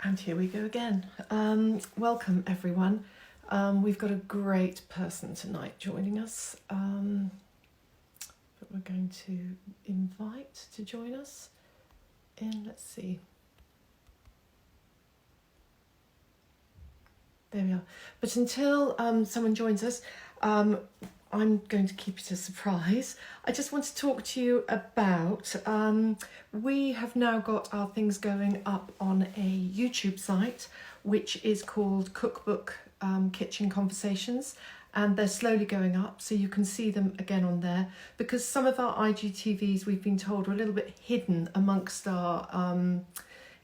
And here we go again. Welcome everyone. We've got a great person tonight joining us that we're going to invite to join us in, let's see. There we are. But until someone joins us, I'm going to keep it a surprise. I just want to talk to you about, we have now got our things going up on a YouTube site, which is called Cookbook Kitchen Conversations. And they're slowly going up, so you can see them again on there. Because some of our IGTVs, we've been told, are a little bit hidden amongst our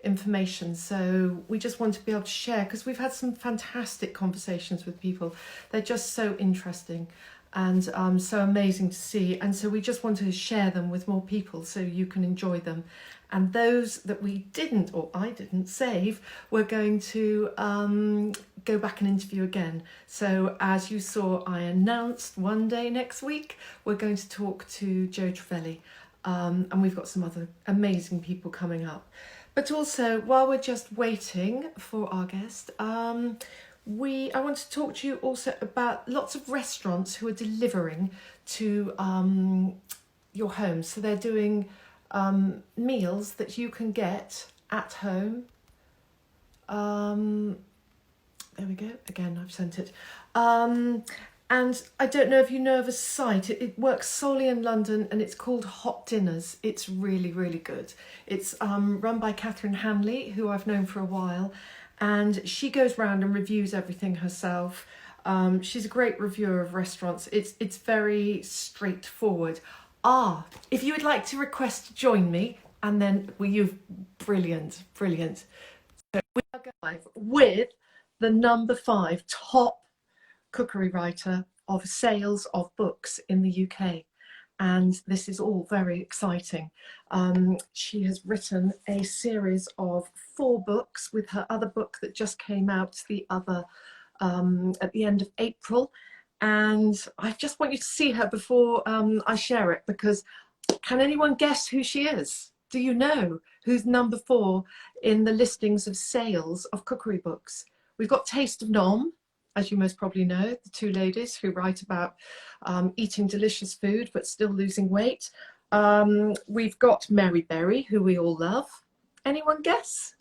information, so we just want to be able to share, because we've had some fantastic conversations with people. They're just so interesting and so amazing to see, and so we just want to share them with more people so you can enjoy them. And those that we didn't, or I didn't save, we're going to go back and interview again. So as you saw, I announced one day next week we're going to talk to Joe Trevelli, and we've got some other amazing people coming up. But also, while we're just waiting for our guest, I want to talk to you also about lots of restaurants who are delivering to your home. So they're doing meals that you can get at home. There we go. Again, I've sent it. And I don't know if you know of a site, it works solely in London, and it's called Hot Dinners. It's really, really good. It's run by Catherine Hanley, who I've known for a while, and she goes round and reviews everything herself. She's a great reviewer of restaurants. It's very straightforward. If you would like to request to join me, and then brilliant. So we are going live with the number 5 top cookery writer of sales of books in the UK, and this is all very exciting. She has written a series of 4 books with her other book that just came out at the end of April, and I just want you to see her before I share it, because can anyone guess who she is? Do you know who's number 4 in the listings of sales of cookery books? We've got Taste of Nom, as you most probably know, the 2 ladies who write about eating delicious food but still losing weight. We've got Mary Berry, who we all love. Anyone guess?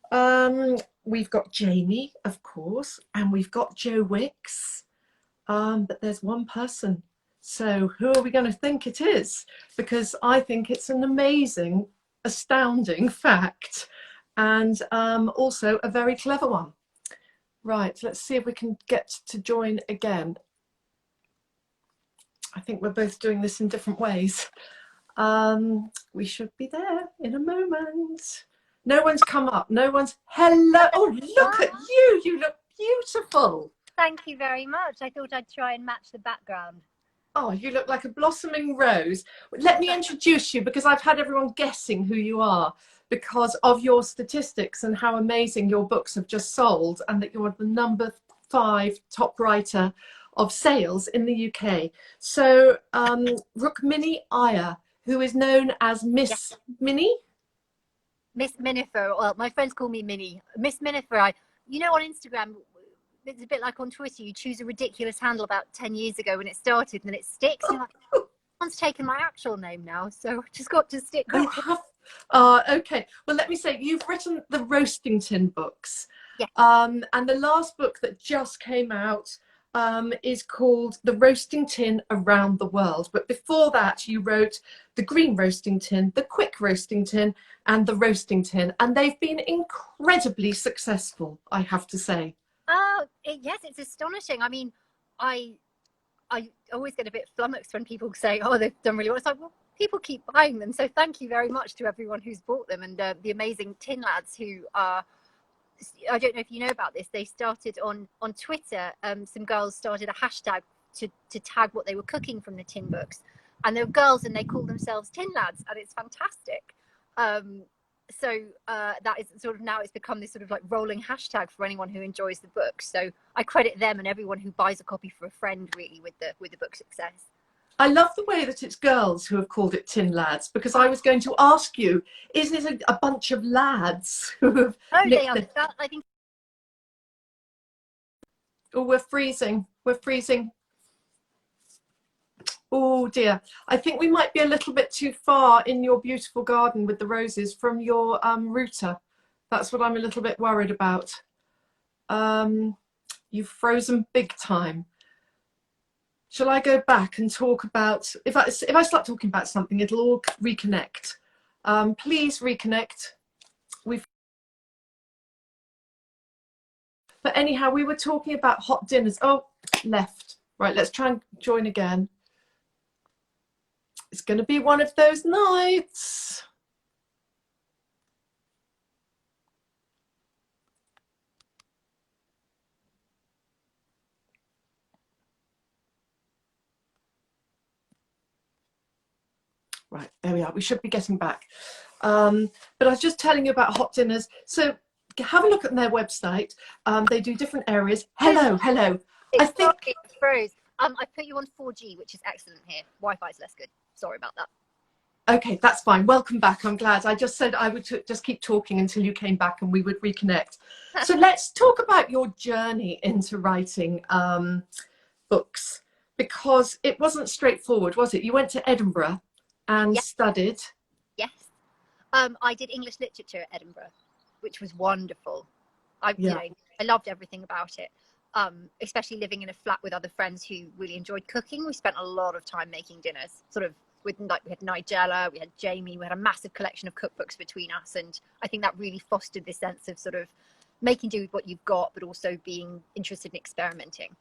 We've got Jamie, of course, and we've got Jo Wicks. But there's one person. So who are we going to think it is? Because I think it's an amazing, astounding fact, and also a very clever one. Right, let's see if we can get to join again. I think we're both doing this in different ways. We should be there in a moment. No one's come up. No one's. Hello. Oh, look at you. You look beautiful. Thank you very much. I thought I'd try and match the background. Oh, you look like a blossoming rose. Let me introduce you, because I've had everyone guessing who you are because of your statistics and how amazing your books have just sold, and that you're the number 5 top writer of sales in the UK. So Rukmini Iyer, who is known as Miss Minnie? Miss Minifer. Well, my friends call me Minnie. Miss Minifer. You know, on Instagram, it's a bit like on Twitter. You choose a ridiculous handle about 10 years ago when it started, and then it sticks. You're like, someone's taken my actual name now, so I just got to stick with it. Okay. Well, let me say, you've written the Roasting Tin books. Yes. And the last book that just came out is called The Roasting Tin Around the World. But before that, you wrote The Green Roasting Tin, The Quick Roasting Tin, and The Roasting Tin. And they've been incredibly successful, I have to say. Yes, it's astonishing. I mean, I always get a bit flummoxed when people say, oh, they've done really well. It's like, well, people keep buying them. So thank you very much to everyone who's bought them, and the amazing tin lads who are, I don't know if you know about this, they started on Twitter. Some girls started a hashtag to tag what they were cooking from the tin books, and they're girls and they call themselves tin lads, and it's fantastic. So that is sort of, now it's become this sort of like rolling hashtag for anyone who enjoys the book. So I credit them and everyone who buys a copy for a friend really with the book success. I love the way that it's girls who have called it tin lads, because I I was going to ask you, is it a bunch of lads who have know they nicked are. the... I think Oh, we're freezing. We're freezing. Oh dear. I think we might be a little bit too far in your beautiful garden with the roses from your router. That's what I'm a little bit worried about. You've frozen big time. Shall I go back and talk about, if I start talking about something, it'll all reconnect. Please reconnect. But anyhow, we were talking about hot dinners. Oh, left. Right, let's try and join again. It's going to be one of those nights. Right, there we are. We should be getting back. But I was just telling you about hot dinners. So have a look at their website. They do different areas. Hello, hello. I it's sorry, think... it froze. I put you on 4G, which is excellent here. Wi-Fi is less good. Sorry about that. Okay, that's fine. Welcome back. I'm glad. I just said I would just keep talking until you came back and we would reconnect. So let's talk about your journey into writing books, because it wasn't straightforward, was it? You went to Edinburgh and Yes, studied. yes. I did English literature at Edinburgh, which was wonderful. Yeah. I loved everything about it. Especially living in a flat with other friends who really enjoyed cooking. We spent a lot of time making dinners, sort of with, like, we had Nigella, we had Jamie, we had a massive collection of cookbooks between us, and I think that really fostered this sense of sort of making do with what you've got, but also being interested in experimenting.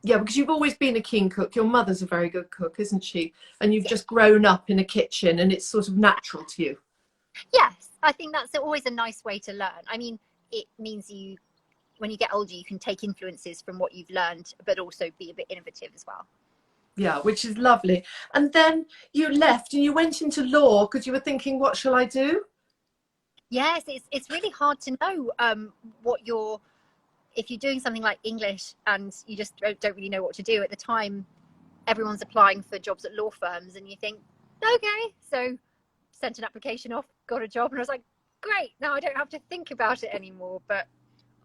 Yeah, because you've always been a keen cook. Your mother's a very good cook, isn't she? And you've Yes, just grown up in a kitchen and it's sort of natural to you. yes, I think that's always a nice way to learn. I mean, it means you, when you get older, you can take influences from what you've learned, but also be a bit innovative as well. Yeah, which is lovely. And then you left and you went into law because you were thinking, what shall I do? Yes, it's really hard to know what you're, if you're doing something like English and you just don't really know what to do at the time. Everyone's applying for jobs at law firms, and you think, okay, so sent an application off, got a job, and I was like, great, now I don't have to think about it anymore. But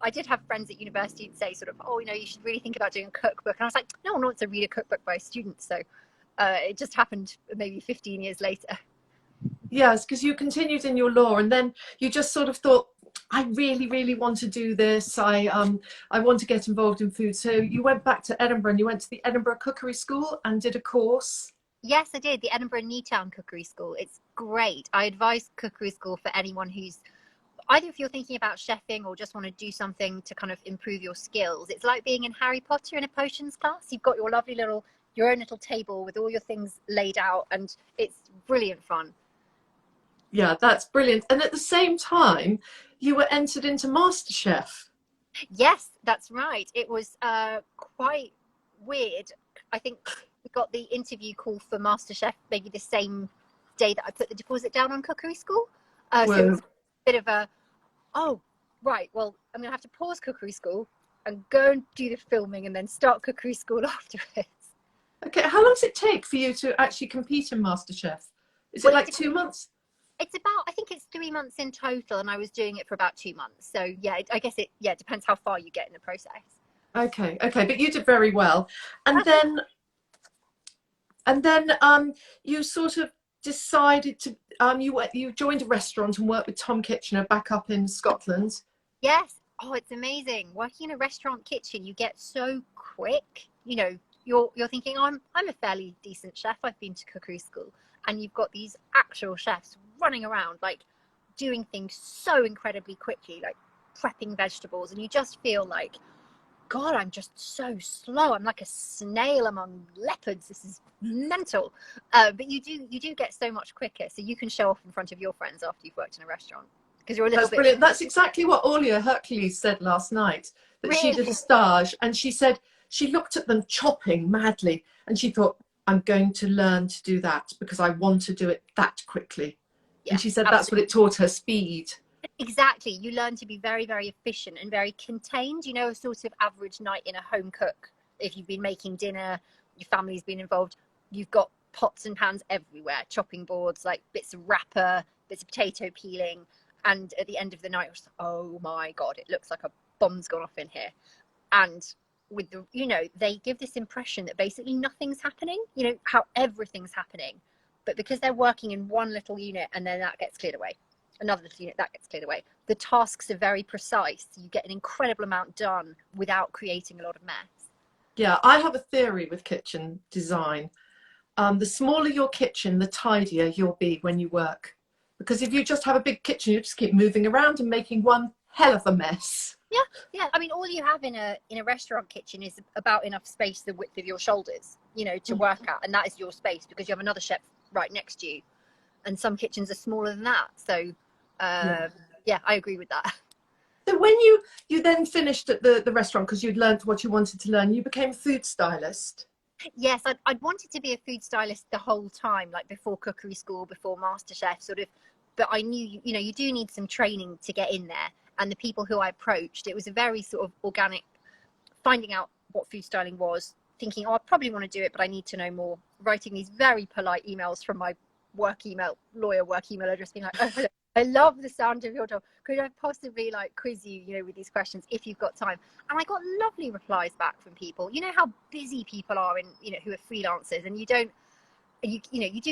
I did have friends at university who'd say sort of, oh, you should really think about doing a cookbook, and I was like, no one wants to read a cookbook by a student. So it just happened maybe 15 years later. Yes, because you continued in your law and then you just sort of thought, I really, really want to do this. I want to get involved in food. So you went back to Edinburgh and you went to the Edinburgh Cookery School and did a course. Yes, I did. The Edinburgh Newtown Cookery School. It's great. I advise cookery school for anyone who's, either if you're thinking about chefing or just want to do something to kind of improve your skills. It's like being in Harry Potter in a potions class. You've got your lovely little, your own little table with all your things laid out, and it's brilliant fun. Yeah, that's brilliant. And at the same time, you were entered into MasterChef. Yes, that's right. It was quite weird. I think we got the interview call for MasterChef maybe the same day that I put the deposit down on cookery school. So it was Whoa. a bit of a, oh, right, well, I'm going to have to pause cookery school and go and do the filming and then start cookery school afterwards. Okay, how long does it take for you to actually compete in MasterChef? Is it Well, like 2 months? it's about, I think it's 3 months in total, and I was doing it for about 2 months. So yeah, I guess it, yeah, it depends how far you get in the process. Okay, okay, but you did very well. And That's it. then you sort of decided to you joined a restaurant and worked with Tom Kitchener back up in Scotland. Yes. Oh, it's amazing. Working in a restaurant kitchen, you get so quick. You're thinking, I'm a fairly decent chef. I've been to cookery school, and you've got these actual chefs running around, like doing things so incredibly quickly, like prepping vegetables, and you just feel like, God, I'm just so slow. I'm like a snail among leopards. This is mental. But you do get so much quicker, so you can show off in front of your friends after you've worked in a restaurant because you're a little That's bit brilliant. That's exactly what Olia Hercules said last night, that she really. did a stage and she said she looked at them chopping madly and she thought, I'm going to learn to do that because I want to do it that quickly. And Yes, she said that's what absolutely. it taught her, speed. Exactly. You learn to be very, very efficient and very contained. A sort of average night in a home cook. If you've been making dinner, your family's been involved. you've got pots and pans everywhere, chopping boards, like bits of wrapper, bits of potato peeling. And at the end of the night, I was like, oh my God, it looks like a bomb's gone off in here. And with the, they give this impression that basically nothing's happening, how everything's happening. But because they're working in one little unit and then that gets cleared away, another little unit that gets cleared away, the tasks are very precise. You get an incredible amount done without creating a lot of mess. Yeah, I have a theory with kitchen design. The smaller your kitchen, the tidier you'll be when you work. Because if you just have a big kitchen, you just keep moving around and making one hell of a mess. Yeah. I mean, all you have in a restaurant kitchen is about enough space the width of your shoulders, to work at, and that is your space because you have another chef right next to you, and some kitchens are smaller than that. So, yeah, I agree with that. So when you then finished at the restaurant because you'd learned what you wanted to learn, you became a food stylist. Yes, I'd wanted to be a food stylist the whole time, like before cookery school, before MasterChef, sort of. But I knew, you do need some training to get in there. And the people who I approached, it was a very sort of organic, finding out what food styling was, thinking, oh, I probably want to do it, but I need to know more. Writing these very polite emails from my lawyer work email address, being like, oh, I love the sound of your job. Could I possibly quiz you, with these questions if you've got time? And I got lovely replies back from people. You know how busy people are who are freelancers, and you do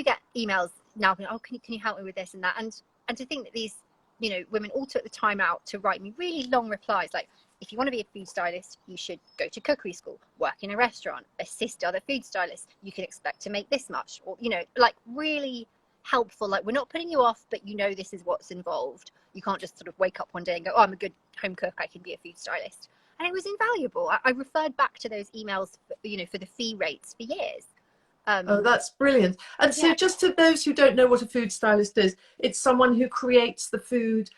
get emails now going, oh, can you help me with this and that? And to think that these, women all took the time out to write me really long replies, like, if you want to be a food stylist, you should go to cookery school, work in a restaurant, assist other food stylists. You can expect to make this much, or, really helpful. Like, we're not putting you off, but this is what's involved. You can't just sort of wake up one day and go, oh, I'm a good home cook, I can be a food stylist. And it was invaluable. I referred back to those emails, for the fee rates for years. Oh, that's brilliant. And so just to those who don't know what a food stylist is, it's someone who creates the food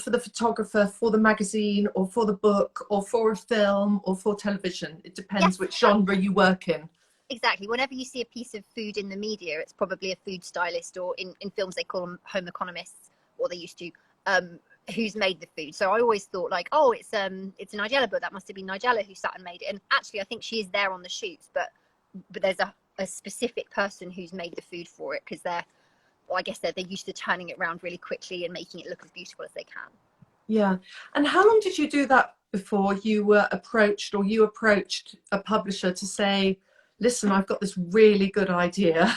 for the photographer, for the magazine, or for the book, or for a film, or for television. It depends which genre you work in. Exactly. Whenever you see a piece of food in the media, it's probably a food stylist, or in films they call them home economists, or they used to, who's made the food. So I always thought oh, it's a Nigella book. That must have been Nigella who sat and made it. And actually, I think she is there on the shoots, but there's a specific person who's made the food for it, because they're used to turning it around really quickly and making it look as beautiful as they can. Yeah. And how long did you do that before you were approached, or you approached a publisher to say, listen, I've got this really good idea?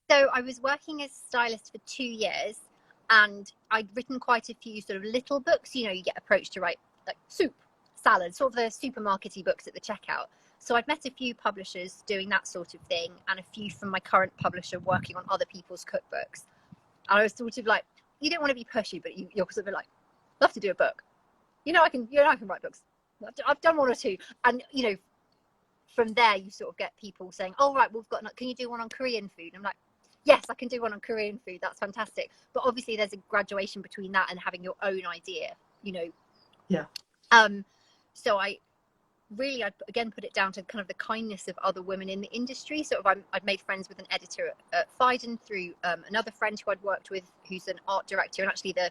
So I was working as a stylist for 2 years, and I'd written quite a few sort of little books. You get approached to write like soup, salad, sort of the supermarkety books at the checkout. So I'd met a few publishers doing that sort of thing, and a few from my current publisher working on other people's cookbooks. And I was sort of like, you don't want to be pushy, but you're sort of like, love to do a book. I can write books. I've done 1 or 2. And, from there you sort of get people saying, oh, right, can you do one on Korean food? I'm like, yes, I can do one on Korean food. That's fantastic. But obviously there's a graduation between that and having your own idea, Yeah. So I'd again put it down to kind of the kindness of other women in the industry. Sort of, I'd made friends with an editor at Phaidon through another friend who I'd worked with, who's an art director and actually the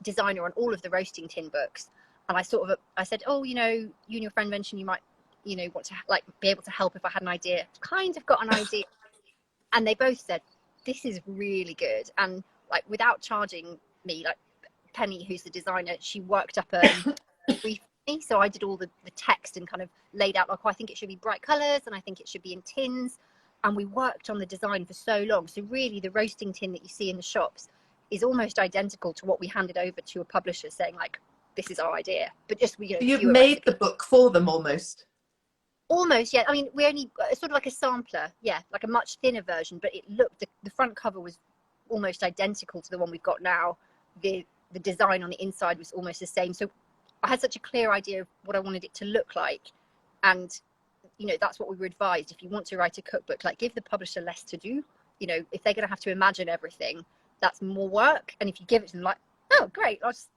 designer on all of the roasting tin books. And I said, oh, you and your friend mentioned you might, want to be able to help if I had an idea. Kind of got an idea. And they both said, this is really good. And without charging me, Penny, who's the designer, she worked up a brief. So I did all the text and kind of laid out I think it should be bright colours, and I think it should be in tins. And we worked on the design for so long. So really the roasting tin that you see in the shops is almost identical to what we handed over to a publisher saying this is our idea. But just, You've made the book for them almost. Almost, yeah. I mean, we only sort of like a sampler, yeah, like a much thinner version, but it looked, the front cover was almost identical to the one we've got now. The design on the inside was almost the same. So I had such a clear idea of what I wanted it to look like. And, that's what we were advised. If you want to write a cookbook, give the publisher less to do. If they're going to have to imagine everything, that's more work. And if you give it to them oh, great, I'll just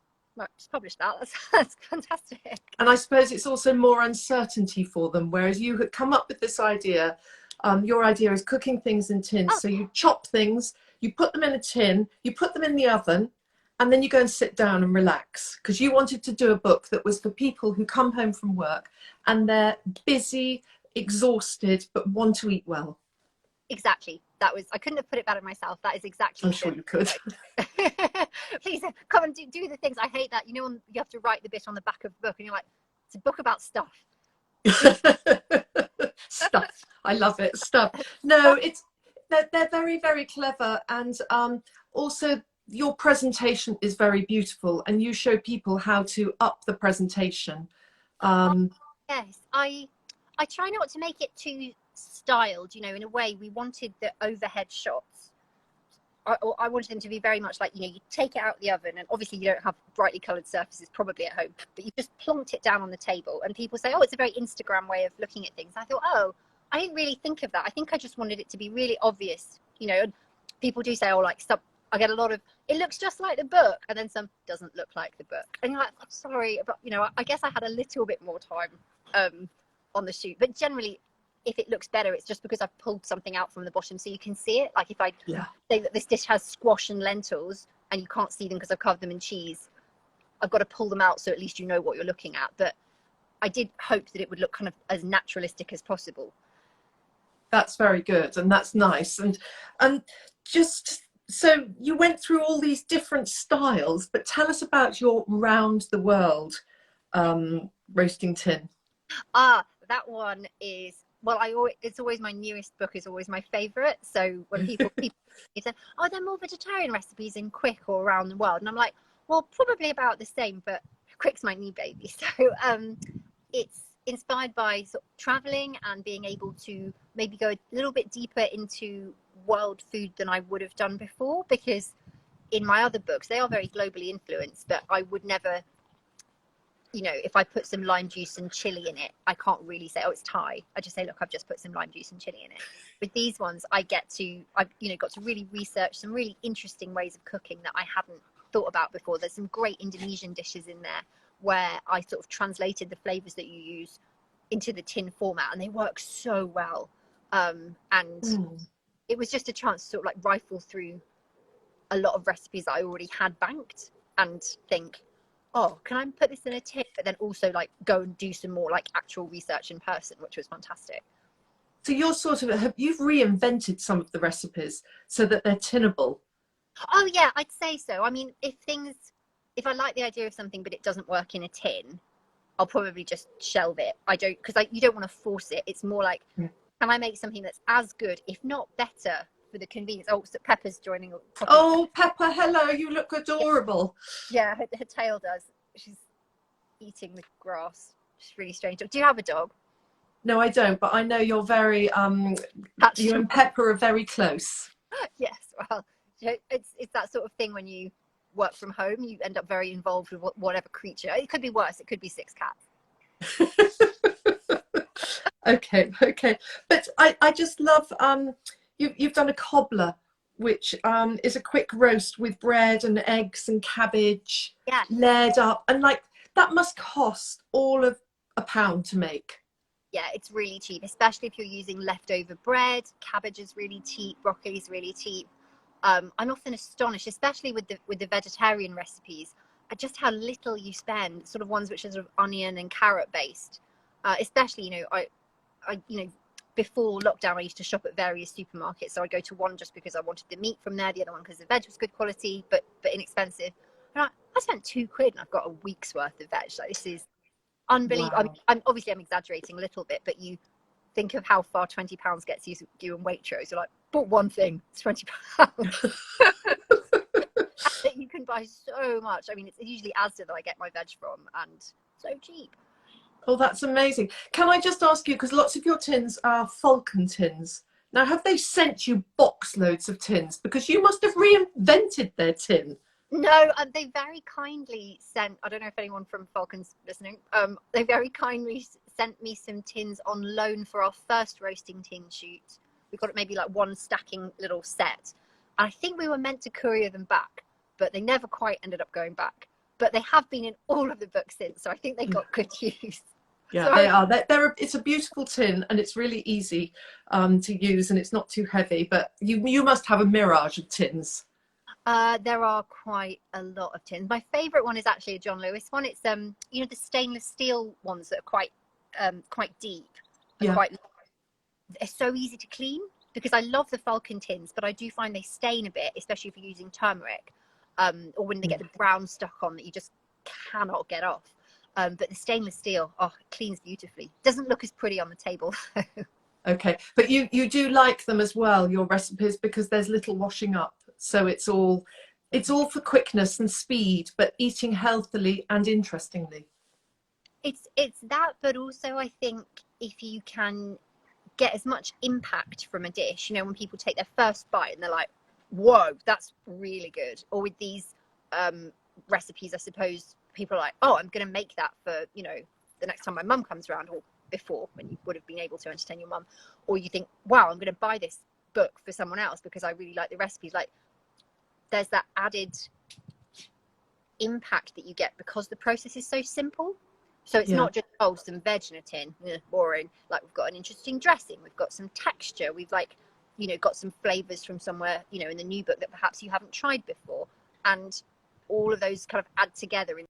publish that. That's fantastic. And I suppose it's also more uncertainty for them, whereas you had come up with this idea. Your idea is cooking things in tins. So you chop things, you put them in a tin, you put them in the oven, and then you go and sit down and relax, because you wanted to do a book that was for people who come home from work and they're busy, exhausted, but want to eat well. Exactly. That was, I couldn't have put it better myself. That is I'm exactly sure you could. Please come and do the things. I hate that. You know, when you have to write the bit on the back of the book and you're like, it's a book about stuff. Stuff. I love it. Stuff. No, it's they're very, very clever, and also your presentation is very beautiful, and you show people how to up the presentation. Oh, Um, yes. I try not to make it too styled, you know, in a way we wanted the overhead shots. I wanted them to be very much like, you know, you take it out of the oven and obviously you don't have brightly coloured surfaces probably at home, but you just plonked it down on the table and people say, oh, it's a very Instagram way of looking at things. I thought, oh, I didn't really think of that. I think I just wanted it to be really obvious, you know, and people do say, oh, like, stop. I get a lot of, it looks just like the book, and then some doesn't look like the book. And you're like, I'm sorry, but, you know, I guess I had a little bit more time on the shoot. But generally, if it looks better, it's just because I've pulled something out from the bottom so you can see it. Like if I yeah. say that this dish has squash and lentils and you can't see them because I've covered them in cheese, I've got to pull them out so at least you know what you're looking at. But I did hope that it would look kind of as naturalistic as possible. That's very good, and that's nice. And just so you went through all these different styles, but tell us about your round the world roasting tin. That one is, well, it's always my newest book is always my favorite. So when people say, oh, they're more vegetarian recipes in quick or around the world, and I'm like, well, probably about the same, but quick's my new baby. So it's inspired by sort of traveling and being able to maybe go a little bit deeper into world food than I would have done before, because in my other books they are very globally influenced, but I would never, you know, if I put some lime juice and chili in it, I can't really say, oh, it's Thai. I just say, look, I've just put some lime juice and chili in it. With these ones, I've, you know, got to really research some really interesting ways of cooking that I hadn't thought about before. There's some great Indonesian dishes in there where I sort of translated the flavors that you use into the tin format, and they work so well. And it was just a chance to sort of like rifle through a lot of recipes that I already had banked and think, oh, can I put this in a tin? But then also like go and do some more like actual research in person, which was fantastic. So you're sort of you've reinvented some of the recipes so that they're tinnable. Oh yeah, I'd say so. I mean, if I like the idea of something but it doesn't work in a tin, I'll probably just shelve it. I don't, because you don't want to force it. It's more like, can I make something that's as good, if not better, for the convenience? Oh, so Pepper's joining. Oh, Pepper, hello, you look adorable. Yeah, her tail does. She's eating the grass. She's really strange. Do you have a dog? No, I don't, but I know you're very That's you and Pepper are very close. yes. Well, it's that sort of thing when you work from home, you end up very involved with whatever creature. It could be worse. It could be six cats. Okay, okay. But I just love you've done a cobbler, which is a quick roast with bread and eggs and cabbage Yeah. layered up, and like that must cost all of £1 to make. Yeah, it's really cheap, especially if you're using leftover bread. Cabbage is really cheap. Broccoli is really cheap. I'm often astonished, especially with the vegetarian recipes, at just how little you spend. Sort of ones which are sort of onion and carrot based. Especially, you know, you know, before lockdown, I used to shop at various supermarkets. So I'd go to one just because I wanted the meat from there, the other one because the veg was good quality, but inexpensive. And I spent £2 and I've got a week's worth of veg. Like, this is unbelievable. Wow. I'm obviously I'm exaggerating a little bit, but you think of how far £20 gets you in Waitrose. You're like, bought one thing, it's £20. That you can buy so much. I mean, it's usually Asda that I get my veg from, and so cheap. Oh, that's amazing. Can I just ask you, because lots of your tins are Falcon tins. Now, have they sent you box loads of tins? Because you must have reinvented their tin. No, they very kindly sent. I don't know if anyone from Falcon's listening. They very kindly sent me some tins on loan for our first roasting tin shoot. We got it maybe like one stacking little set. And I think we were meant to courier them back, but they never quite ended up going back. But they have been in all of the books since, so I think they got good use. Yeah, So they are. It's a beautiful tin, and it's really easy to use, and it's not too heavy. But you must have a mirage of tins. there are quite a lot of tins. My favourite one is actually a John Lewis one. It's you know, the stainless steel ones that are quite deep. are Yeah. quite, they're so easy to clean, because I love the Falcon tins, but I do find they stain a bit, especially if you're using turmeric, or when they get the brown stuck on that you just cannot get off. But the stainless steel, oh, it cleans beautifully. Doesn't look as pretty on the table. Okay, but you do like them as well, your recipes, because there's little washing up, so it's all for quickness and speed, but eating healthily and interestingly. It's that, but also I think if you can get as much impact from a dish, you know, when people take their first bite and they're like, whoa, that's really good. Or with these recipes, I suppose people are like, oh, I'm going to make that for, you know, the next time my mum comes around, or before, when you would have been able to entertain your mum. Or you think, wow, I'm going to buy this book for someone else because I really like the recipes. Like, there's that added impact that you get because the process is so simple. So it's not just, oh, some veg in a tin, boring. Like, we've got an interesting dressing, we've got some texture, we've, like, you know, got some flavors from somewhere, you know, in the new book that perhaps you haven't tried before, and all of those kind of add together.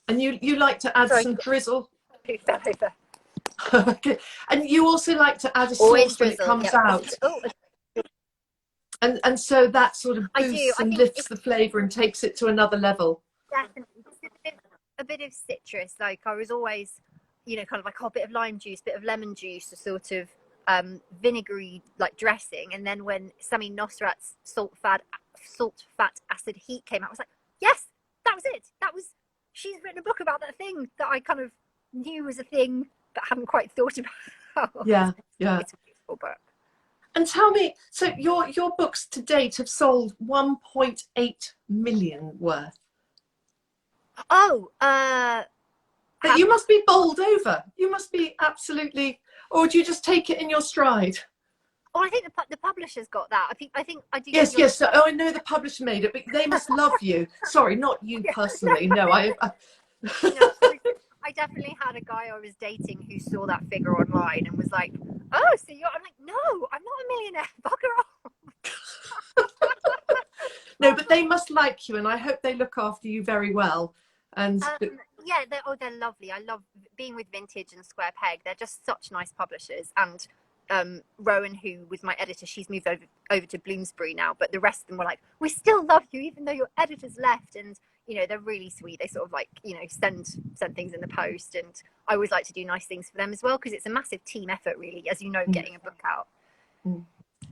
And you like to add Sorry, some drizzle. over. Okay. And you also like to add a Always sauce when it drizzle, comes yeah. out. Oh, And so that sort of I do. boosts I and think lifts the flavour and takes it to another level. definitely a bit of citrus. Like, I was always, you know, kind of like, oh, a bit of lime juice, bit of lemon juice, a sort of vinegary like dressing. And then when Sami Nosrat's salt, fat, acid, heat came out, I was like, yes, that was it. That was, she's written a book about that thing that I kind of knew was a thing but hadn't quite thought about. Yeah, yeah. It's a beautiful book. And tell me, so your books to date have sold 1.8 million worth. Oh, But you must be bowled over. You must be absolutely, or do you just take it in your stride? oh, I think the publisher's got that. I think I do think Yes, you're. yes. Oh, I know the publisher made it, but they must love you. Sorry, not you Yeah, personally. No, I no, I definitely had a guy I was dating who saw that figure online and was like, "Oh, so you're?" I'm like, "No, I'm not a millionaire. Bugger off." No, but they must like you, and I hope they look after you very well. And Yeah, they're lovely. I love being with Vintage and Square Peg. They're just such nice publishers. And Rowan, who was my editor, she's moved over to Bloomsbury now. But the rest of them were like, "We still love you, even though your editor's left." And you know, they're really sweet. They sort of like, you know, send things in the post, and I always like to do nice things for them as well, because it's a massive team effort, really, as you know, getting a book out.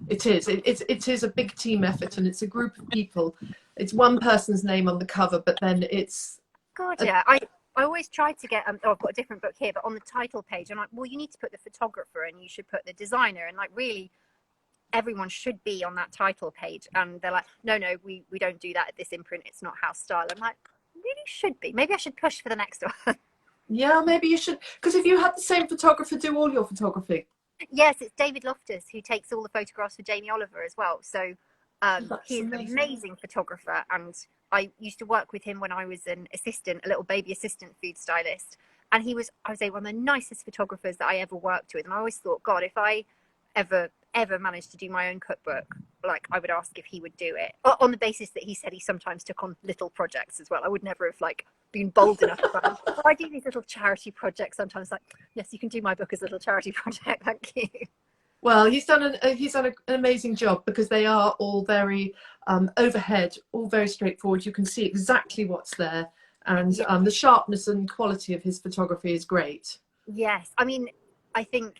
it is. It is a big team effort, and it's a group of people. It's one person's name on the cover, but then it's God, yeah. I always try to get, oh, I've got a different book here, but on the title page, I'm like, well, you need to put the photographer and you should put the designer. And like, really, everyone should be on that title page. And they're like, no, we don't do that at this imprint. It's not house style. I'm like, really should be. Maybe I should push for the next one. yeah, maybe you should, because if you had the same photographer do all your photography. Yes, it's David Loftus who takes all the photographs for Jamie Oliver as well. So That's he's an amazing photographer, and I used to work with him when I was an assistant, a little baby assistant food stylist. And I would say, one of the nicest photographers that I ever worked with. And I always thought, God, if I ever managed to do my own cookbook, like, I would ask if he would do it, on the basis that he said he sometimes took on little projects as well. I would never have like been bold enough to go, oh, I do these little charity projects sometimes. Like, yes, you can do my book as a little charity project, thank you. Well, he's done an amazing job, because they are all very overhead, all very straightforward. You can see exactly what's there, and Yeah. the sharpness and quality of his photography is great. Yes, I mean, I think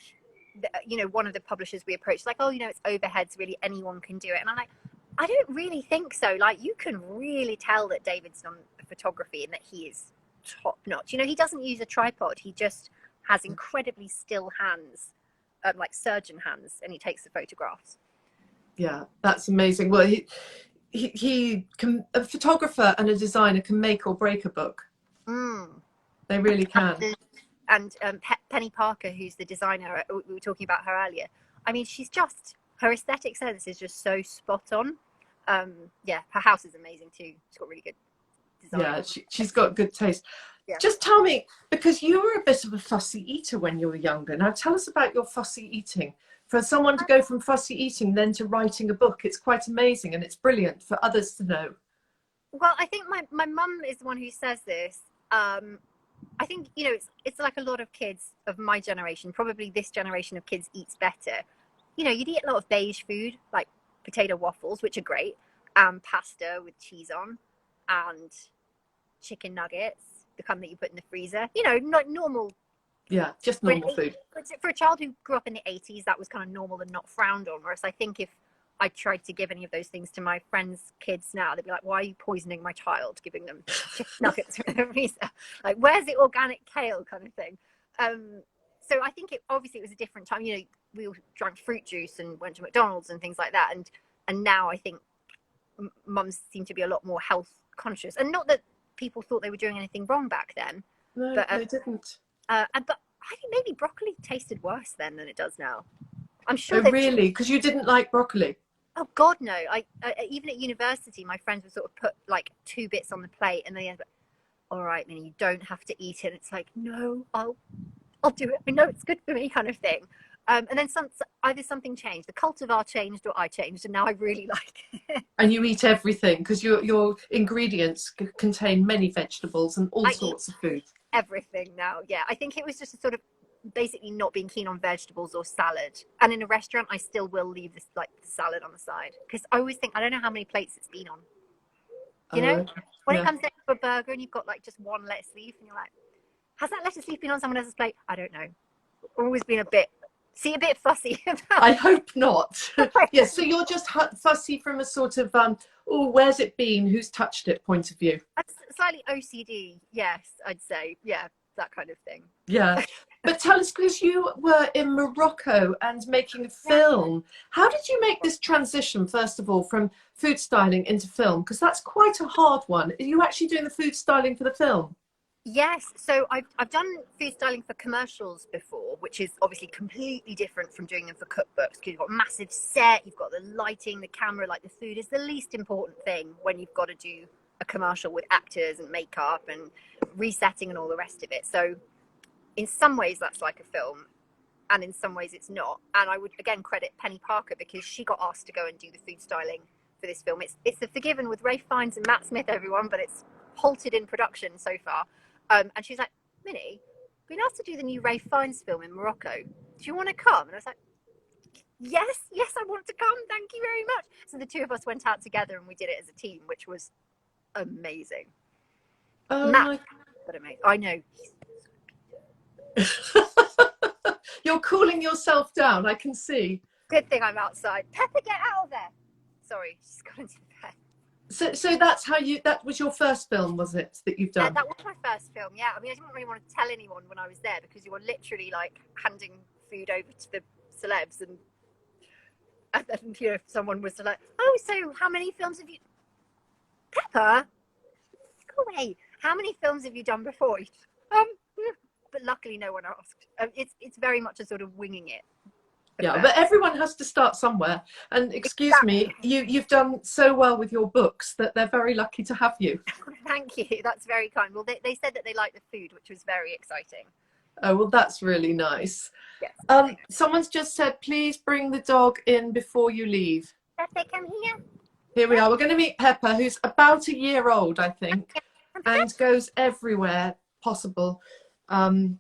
you know, one of the publishers we approached, like, oh, you know, it's overheads, really anyone can do it. And I'm like, I don't really think so. Like, you can really tell that David's done photography and that he is top notch. You know, he doesn't use a tripod. He just has incredibly still hands, like surgeon hands, and he takes the photographs. Yeah, that's amazing. Well, he can, a photographer and a designer can make or break a book. Mm. They really can. And Penny Parker, who's the designer, we were talking about her earlier. I mean, her aesthetic sense is just so spot on. Yeah, her house is amazing too. She's got really good design. Yeah, she's got good taste. Yeah. Just tell me, because you were a bit of a fussy eater when you were younger. Now tell us about your fussy eating. For someone to go from fussy eating then to writing a book, it's quite amazing, and it's brilliant for others to know. Well, I think my mum is the one who says this. I think, you know, it's like a lot of kids of my generation, probably this generation of kids eats better. You know, you'd eat a lot of beige food, like potato waffles, which are great, and pasta with cheese on, and chicken nuggets, the kind that you put in the freezer. You know, not normal. Yeah, just For, an normal food. for a child who grew up in the 80s, that was kind of normal and not frowned on. Whereas I think if I tried to give any of those things to my friends' kids now, they'd be like, why are you poisoning my child, giving them chicken nuggets from the freezer? Like, where's the organic kale kind of thing? So I think obviously it was a different time. You know, we all drank fruit juice and went to McDonald's and things like that. And now I think mums seem to be a lot more health conscious. And not that people thought they were doing anything wrong back then. No, But they didn't. but I think maybe broccoli tasted worse then than it does now. I'm sure Oh, they've. really? Because you didn't like broccoli? Oh God, no! Even at university, my friends would sort of put like 2 bits on the plate, and they end up, all right, Minnie, you don't have to eat it. And it's like, no, I'll do it. I know it's good for me, kind of thing. And then either something changed, the cultivar changed, or I changed, and now I really like it. And you eat everything because your ingredients contain many vegetables and all I eat sorts of food. everything now. Yeah, I think it was just a sort of basically not being keen on vegetables or salad. And in a restaurant, I still will leave this like the salad on the side because I always think I don't know how many plates it's been on. You know, Okay. when Yeah. it comes to a burger and you've got like just one lettuce leaf, and you're like, has that lettuce leaf been on someone else's plate? I don't know. Always been a bit fussy about. I hope not. Yeah, so you're just fussy from a sort of oh, where's it been? Who's touched it? Point of view. Slightly OCD, yes, I'd say, yeah, that kind of thing. Yeah. But tell us, because you were in Morocco and making a Yeah. film, how did you make this transition, first of all, from food styling into film? Because that's quite a hard one. Are you actually doing the food styling for the film? Yes, so I've done food styling for commercials before, which is obviously completely different from doing them for cookbooks because you've got a massive set, you've got the lighting, the camera, like the food is the least important thing when you've got to do a commercial with actors and makeup and resetting and all the rest of it. So in some ways that's like a film and in some ways it's not. And I would again credit Penny Parker because she got asked to go and do the food styling for this film. It's The Forgiven with Ray Fiennes and Matt Smith, everyone, but it's halted in production so far. And she's like, Minnie, we've been asked to do the new Ray Fiennes film in Morocco. Do you want to come? And I was like, yes, I want to come. Thank you very much. So the two of us went out together and we did it as a team, which was amazing. Oh Matt, my. but amazing. I know. You're cooling yourself down, I can see. Good thing I'm outside. Pepper, get out of there. Sorry, she's got into the bed. So that's how that was your first film, was it, that you've done? That was my first film, yeah. I mean, I didn't really want to tell anyone when I was there because you were literally like handing food over to the celebs and then, you know, if someone was like, oh, so how many films have you... Pepper? Go away. How many films have you done before? But luckily no one asked. It's very much a sort of winging it. Yeah, but everyone has to start somewhere. And excuse me, you've done so well with your books that they're very lucky to have you. Thank you. That's very kind. Well, they said that they liked the food, which was very exciting. Oh, well, that's really nice. Yes. Someone's just said, please bring the dog in before you leave. Pepper, come here. Here we are. We're going to meet Pepper, who's about a year old, I think, and goes everywhere possible. Here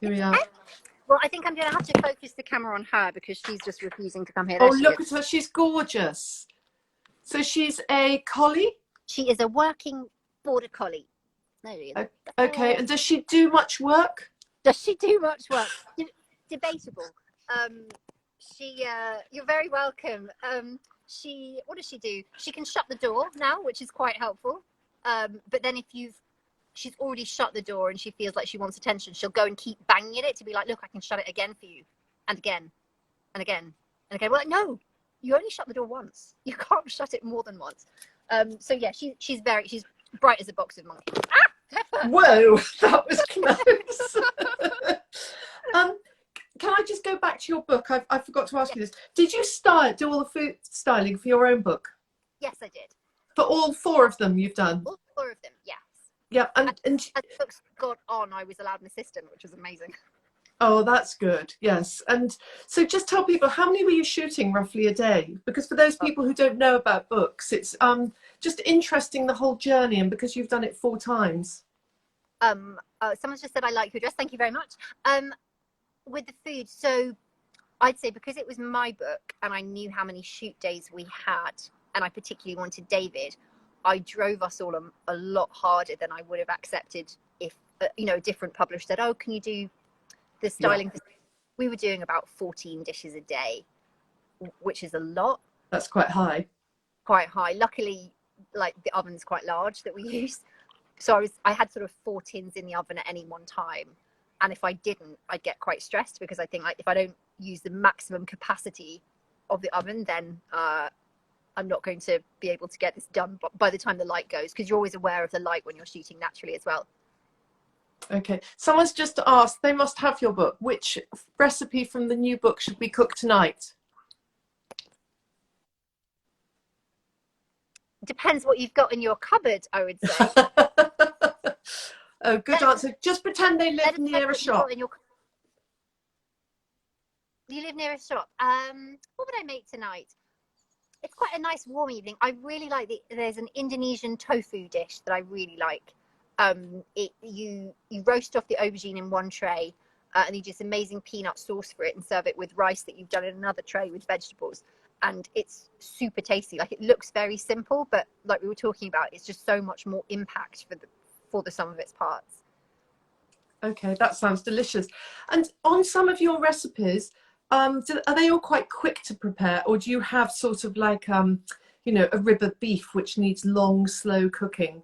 we are. Well, I think I'm going to have to focus the camera on her because she's just refusing to come here. Oh, look at her. She's gorgeous. So she's a collie? She is a working border collie. Okay, and does she do much work? Does she do much work? Debatable. You're very welcome. What does she do? She can shut the door now, which is quite helpful. But then if she's already shut the door and she feels like she wants attention, she'll go and keep banging it to be like, look, I can shut it again for you. And again, and again, and again. We're like, no, you only shut the door once. You can't shut it more than once. So yeah, she's bright as a box of monkeys. Ah! Pepper. Whoa, that was close. Can I just go back to your book? I forgot to ask you this. Did you do all the food styling for your own book? Yes, I did. For all 4 of them you've done? All 4 of them, yes. Yeah, and as the books got on, I was allowed an assistant, which was amazing. Oh, that's good. Yes. And so just tell people, how many were you shooting roughly a day? Because for those people who don't know about books, it's just interesting, the whole journey, and because you've done it 4 times. Someone's just said I like your dress. Thank you very much. With the food, so I'd say because it was my book and I knew how many shoot days we had, and I particularly wanted David, I drove us all a lot harder than I would have accepted if a different publisher said, "Oh, can you do the styling?" Yeah, We were doing about 14 dishes a day, which is a lot, that's quite high. quite high. Luckily, like the oven's quite large that we use, so I had sort of 4 tins in the oven at any one time, and if I didn't, I'd get quite stressed because I think like if I don't use the maximum capacity of the oven, then I'm not going to be able to get this done by the time the light goes, because you're always aware of the light when you're shooting naturally as well. Okay, someone's just asked, they must have your book. Which recipe from the new book should we cook tonight? Depends what you've got in your cupboard, I would say. Oh, good answer. Just pretend they live near a shop. You live near a shop. What would I make tonight? It's quite a nice warm evening. I really like there's an Indonesian tofu dish that I really like. You roast off the aubergine in one tray, and you just amazing peanut sauce for it, and serve it with rice that you've done in another tray with vegetables. And it's super tasty. Like, it looks very simple, but like we were talking about, it's just so much more impact for the sum of its parts. Okay, that sounds delicious. And on some of your recipes, are they all quite quick to prepare, or do you have sort of like a rib of beef which needs long, slow cooking?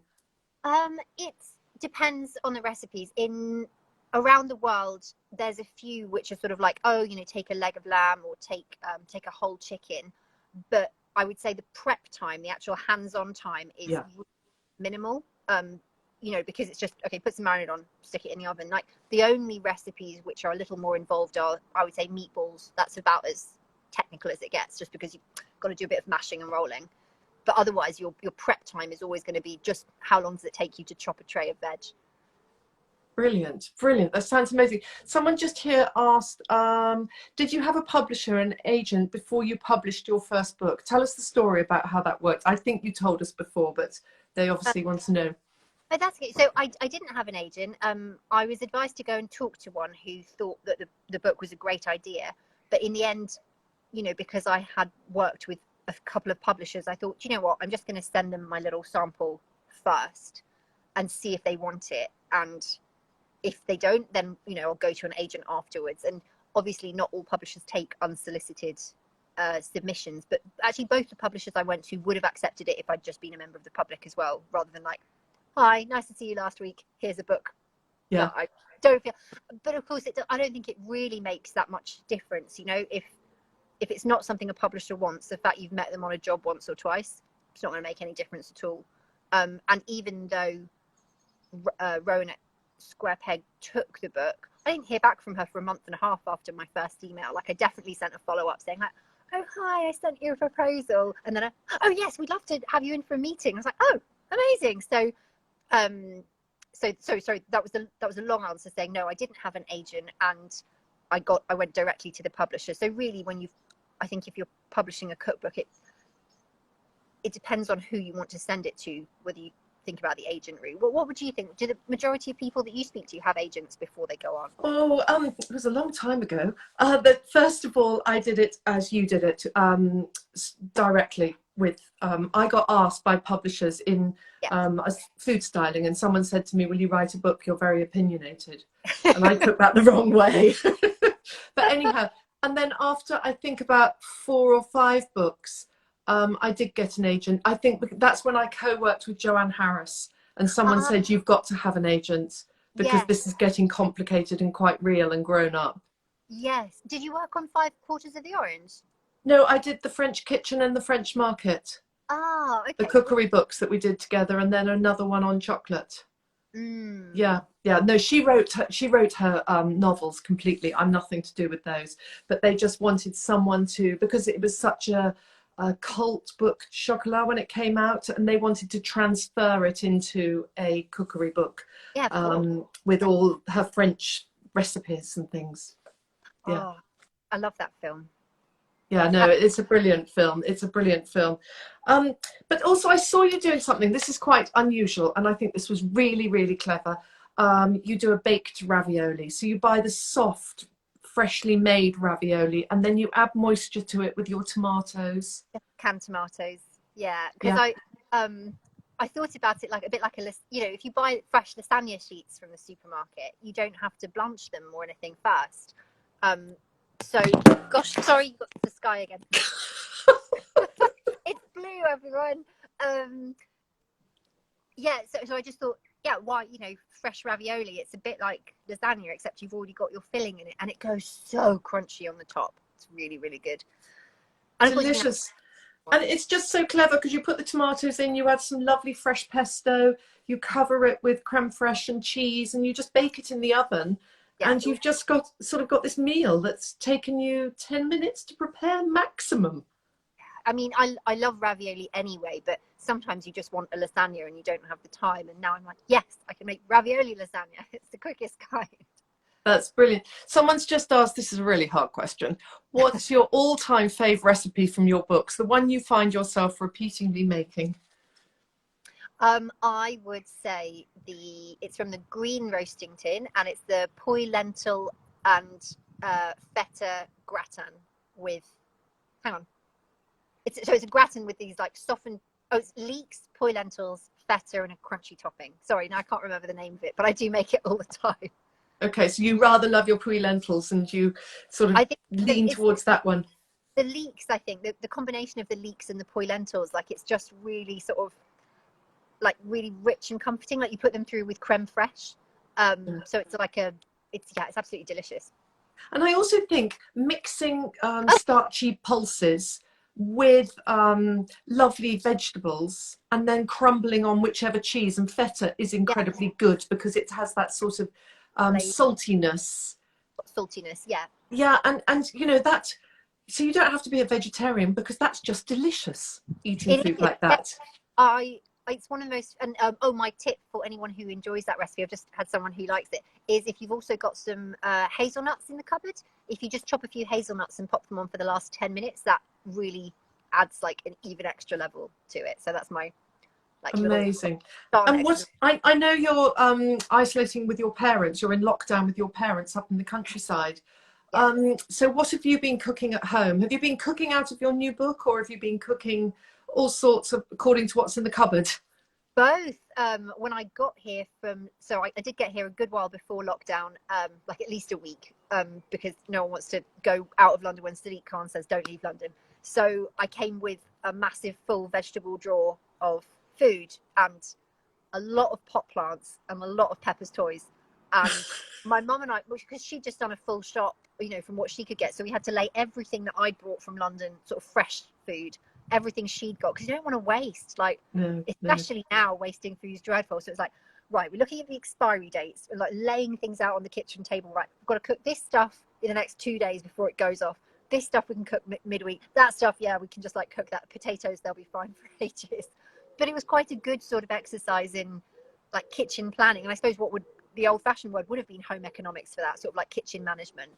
It depends on the recipes. In around the world, there's a few which are sort of like, oh, take a leg of lamb or take a whole chicken. But I would say the prep time, the actual hands-on time, is Yeah. minimal. Because it's just, okay, put some marinade on, stick it in the oven. Like, the only recipes which are a little more involved are, I would say, meatballs. That's about as technical as it gets, just because you've got to do a bit of mashing and rolling. But otherwise, your prep time is always going to be just how long does it take you to chop a tray of veg. Brilliant, brilliant. That sounds amazing. Someone just here asked, did you have a publisher and agent before you published your first book? Tell us the story about how that worked. I think you told us before, but they obviously want to know. Oh, that's good. So I didn't have an agent. I was advised to go and talk to one who thought that the book was a great idea. But in the end, because I had worked with a couple of publishers, I thought, you know what, I'm just going to send them my little sample first and see if they want it. And if they don't, then, I'll go to an agent afterwards. And obviously not all publishers take unsolicited submissions, but actually both the publishers I went to would have accepted it if I'd just been a member of the public as well, rather than like, hi, nice to see you last week, here's a book. Yeah. I don't feel, but of course I don't think it really makes that much difference. If it's not something a publisher wants, the fact you've met them on a job once or twice, it's not going to make any difference at all. And even though Rowan at Square Peg took the book, I didn't hear back from her for a month and a half after my first email. Like, I definitely sent a follow-up saying like, oh hi, I sent you a proposal, and then oh yes, we'd love to have you in for a meeting. I was like, oh, amazing. So sorry, that was a long answer saying no, I didn't have an agent, and I went directly to the publisher. So really, I think if you're publishing a cookbook, it depends on who you want to send it to, whether you think about the agent route. What would you think? Do the majority of people that you speak to have agents before they go on? Oh, it was a long time ago. But first of all, I did it as you did it, directly with. I got asked by publishers in food styling, and someone said to me, "Will you write a book? You're very opinionated," and I took that the wrong way. But anyhow, and then after I think about 4 or 5 books, I did get an agent. I think that's when I co-worked with Joanne Harris, and someone said, "You've got to have an agent, because this is getting complicated and quite real and grown up." Yes. Did you work on 5/4 of the Orange? No, I did the French Kitchen and the French Market. Ah, okay. The cookery books that we did together, and then another one on chocolate. Yeah. No, she wrote her novels completely. I'm nothing to do with those, but they just wanted someone to, because it was such a cult book, chocolat, when it came out, and they wanted to transfer it into a cookery book, with all her French recipes and things. Oh, I love that film. Yeah, no, it's a brilliant film. It's a brilliant film. But also, I saw you doing something. This is quite unusual, and I think this was really, really clever. you do a baked ravioli. So you buy the soft, freshly made ravioli, and then you add moisture to it with your tomatoes. Canned tomatoes. Yeah, because Yeah. I thought about it like a bit like if you buy fresh lasagna sheets from the supermarket, you don't have to blanch them or anything first. So, gosh, sorry, you got the sky again. It's blue, everyone. Yeah, so I just thought, yeah, why, fresh ravioli, it's a bit like lasagna, except you've already got your filling in it, and it goes so crunchy on the top. It's really, really good. And of course, Delicious. And it's just so clever because you put the tomatoes in, you add some lovely fresh pesto, you cover it with creme fraiche and cheese, and you just bake it in the oven. yeah, And you've just got this meal that's taken you 10 minutes to prepare maximum. I mean, I love ravioli anyway, but sometimes you just want a lasagna and you don't have the time. And now I'm like, yes, I can make ravioli lasagna. It's the quickest kind. That's brilliant. Someone's just asked, this is a really hard question. What's your all-time fave recipe from your books? The one you find yourself repeatedly making? I would say it's from the Green Roasting Tin, and it's the poi lentil and feta gratin with, hang on. It's a gratin with these like softened, it's leeks, poi lentils, feta, and a crunchy topping. Sorry, now I can't remember the name of it, but I do make it all the time. Okay, so you rather love your pui lentils and you sort of I think lean it's towards that one. the leeks. I think the combination of the leeks and the poi lentils, like it's just really sort of like really rich and comforting. Like you put them through with creme fraiche, Yeah. so it's it's absolutely delicious. And I also think mixing Oh, starchy pulses with lovely vegetables and then crumbling on whichever cheese, and feta is yeah, incredibly good because it has that sort of flavor, saltiness. saltiness. Yeah, Yeah, and you know that, so you don't have to be a vegetarian because that's just delicious eating it food is. like Yeah, that. I it's one of the most and my tip for anyone who enjoys that recipe, I've just had someone who likes it, is if you've also got some hazelnuts in the cupboard, if you just chop a few hazelnuts and pop them on for the last 10 minutes, that really adds like an even extra level to it. So that's my like little Amazing. star And next to what I know you're isolating with your parents, you're in lockdown with your parents up in the countryside. yeah. So what have you been cooking at home? Have you been cooking out of your new book, or have you been cooking all sorts of according to what's in the cupboard? Both. When I got here I did get here a good while before lockdown, like at least a week, because no one wants to go out of London when Sadiq Khan says don't leave London. So I came with a massive full vegetable drawer of food and a lot of pot plants and a lot of Pepper's toys. And my mum and I, because she'd just done a full shop, from what she could get. So we had to lay everything that I'd brought from London, sort of fresh food, everything she'd got, because you don't want to waste. Like, No, no. especially now, wasting food is dreadful. So it's like, right, we're looking at the expiry dates and like laying things out on the kitchen table. Right, we've got to cook this stuff in the next 2 days before it goes off. This stuff we can cook midweek. That stuff, yeah, we can just like cook that. Potatoes, they'll be fine for ages. But it was quite a good sort of exercise in like kitchen planning. And I suppose what would the old fashioned word would have been home economics for that, sort of like kitchen management.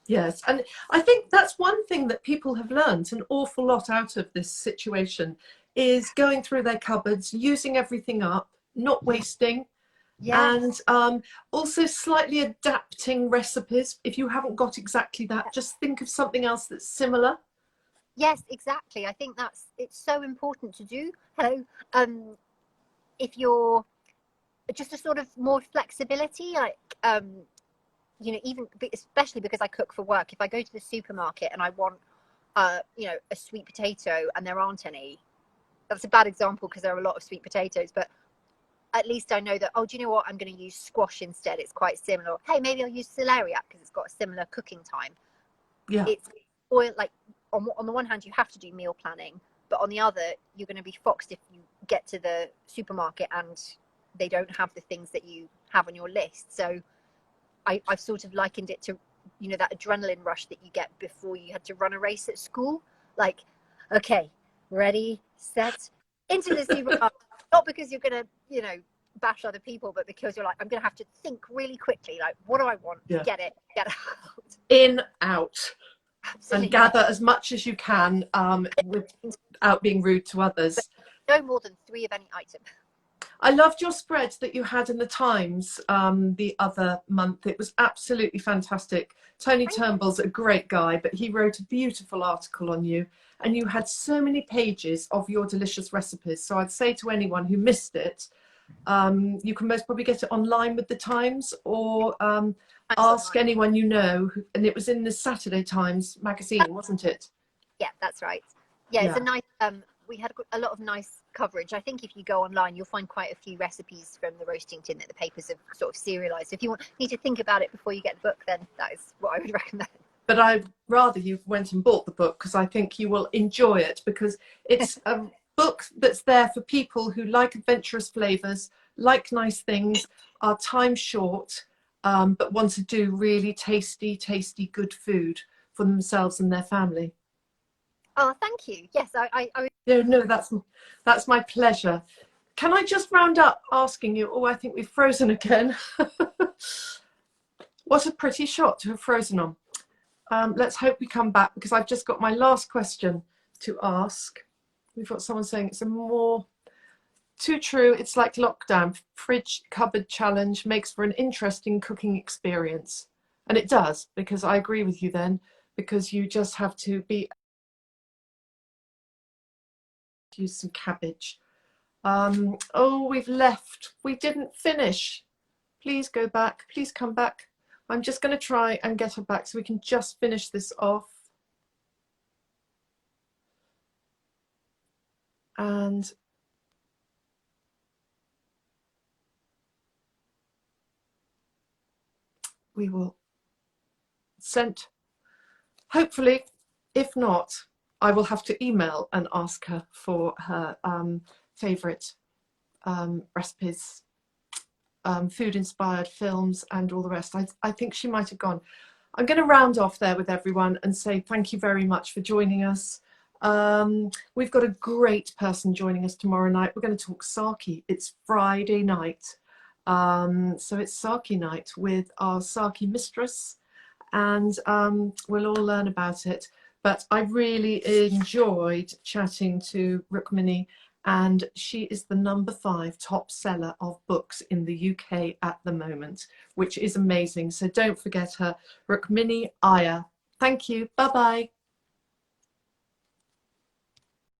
Yes, and I think that's one thing that people have learned an awful lot out of this situation is going through their cupboards, using everything up, not wasting, Yes. and also slightly adapting recipes. If you haven't got exactly that, just think of something else that's similar. Yes, exactly. I think it's so important to do. Hello. If you're just a sort of more flexibility, like even especially because I cook for work, if I go to the supermarket and I want a sweet potato and there aren't any, that's a bad example because there are a lot of sweet potatoes, but at least I know that, oh, do you know what, I'm going to use squash instead, it's quite similar. Hey, maybe I'll use celeriac because it's got a similar cooking time. Yeah. It's oil, like on the one hand you have to do meal planning, but on the other you're going to be foxed if you get to the supermarket and they don't have the things that you have on your list. So I've sort of likened it to that adrenaline rush that you get before you had to run a race at school. Like, okay, ready, set, into the supermarket. Not because you're gonna bash other people, but because you're like, I'm gonna have to think really quickly, like, what do I want? Yeah. Get it, get out. In, out, and Absolutely. gather as much as you can without being rude to But others. no more than 3 of any item. I loved your spread that you had in the Times the other month. It was absolutely fantastic. Tony Thank you. Turnbull's a great guy, but he wrote a beautiful article on you, and you had so many pages of your delicious recipes. So I'd say to anyone who missed it, you can most probably get it online with the Times, or ask Online. anyone you know. And it was in the Saturday Times magazine, wasn't it? Yeah, that's right. Yeah, it's a Yeah. nice. We had a lot of nice coverage. I think if you go online, you'll find quite a few recipes from the roasting tin that the papers have sort of serialised. If you need to think about it before you get the book, then that is what I would recommend. But I'd rather you went and bought the book, because I think you will enjoy it, because it's a book that's there for people who like adventurous flavours, like nice things, are time short, but want to do really tasty, tasty, good food for themselves and their family. Oh, thank you. Yes, I No, no, that's my pleasure. Can I just round up asking you? Oh, I think we've frozen again. What a pretty shot to have frozen on. Let's hope we come back, because I've just got my last question to ask. We've got someone saying it's a more too true. It's like lockdown. Fridge cupboard challenge makes for an interesting cooking experience. And it does, because I agree with you then, because you just have to use some cabbage. Oh, we've left. We didn't finish. Please go back. Please come back. I'm just going to try and get her back so we can just finish this off. And we will send, hopefully. If not, I will have to email and ask her for her favourite recipes, food inspired films and all the rest. I think she might have gone. I'm going to round off there with everyone and say thank you very much for joining us. We've got a great person joining us tomorrow night. We're going to talk sake. It's Friday night. So it's sake night with our sake mistress, and we'll all learn about it. But I really enjoyed chatting to Rukmini, and she is the #5 top seller of books in the UK at the moment, which is amazing. So don't forget her, Rukmini Iyer. Thank you. Bye-bye.